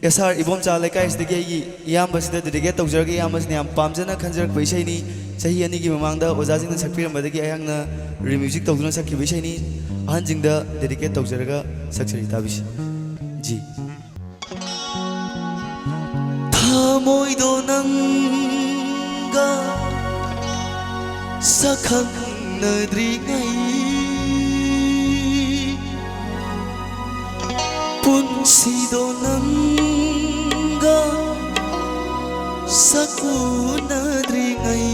Kesar ibom cha lekai sidagi gi iyamba sida dedicate tawjarga iyamba sine yam pamjana khanjarak isai ni chahi ani gi mamangda oja jing na sakpiram badagi ayangna re music tawjuna sakhi isai ni ahan jingda dedicate tawjarga saksari tabisi ji thamoido nanga sakhangnadringai punsido nanga sakunadringai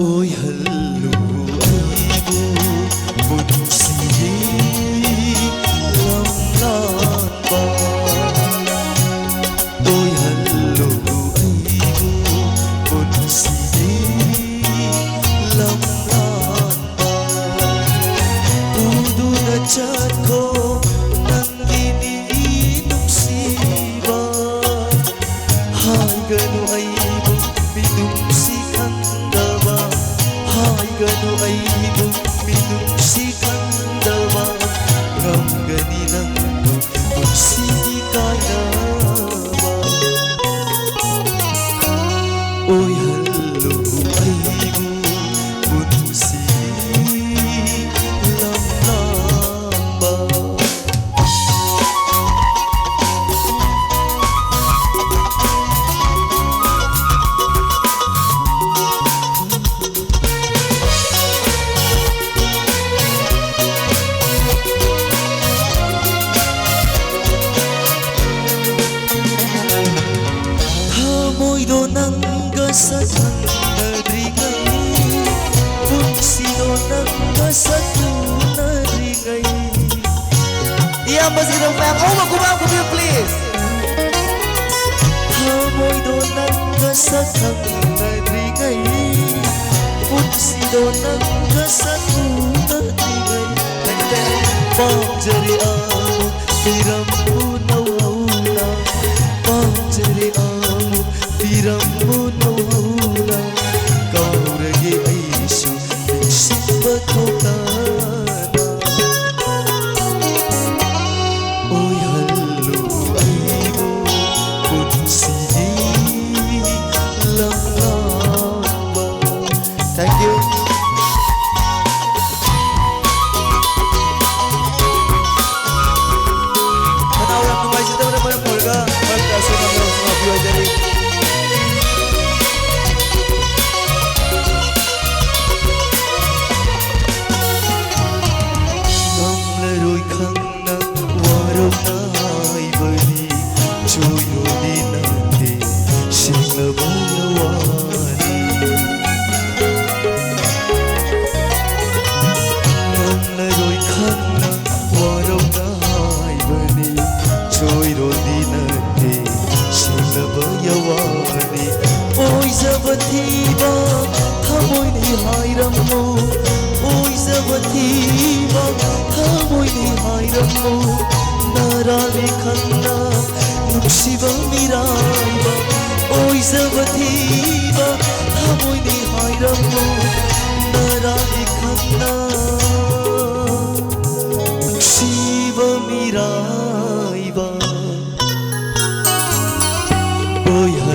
Ôi hello aibu punsi lam lan ba Ôi hello aibu punsi lam lan ba Udu na chat ko nang ininungsiba Hai ganu aibu pinungsi Gano aibu minungsikan dawa Ramgani ng punsidi kaya ba Oy hello aibu punsidi lamlamba Moido nanga sakunadringai punsido nanga sakunadringai Iyamba sige fam kumam kubi please Moido nanga sakunadringai punsido nanga sakunadringai Pamjari amo pirambu nawawna Pamjari amo pirambu nawawna Kauragi aisu nagsimba kokana Oy hello aibu punsidi lamlamba Thank you Orang kumai kita pada polga, pada semua semua biar jadi. Namleroi khang nang warok nai bani, choyo di nande singla bayawani. Namleroi khang nang warok nai bani. Choiro dinate singla bayawani Oi zabatiba thamoi ni hairamu Oi zabatiba thamoi ni hairamu Narali khanna nuksiba miraiba Oi zabatiba thamoi ni hairamu Narali khanna nuksiba miraiba Oh yeah.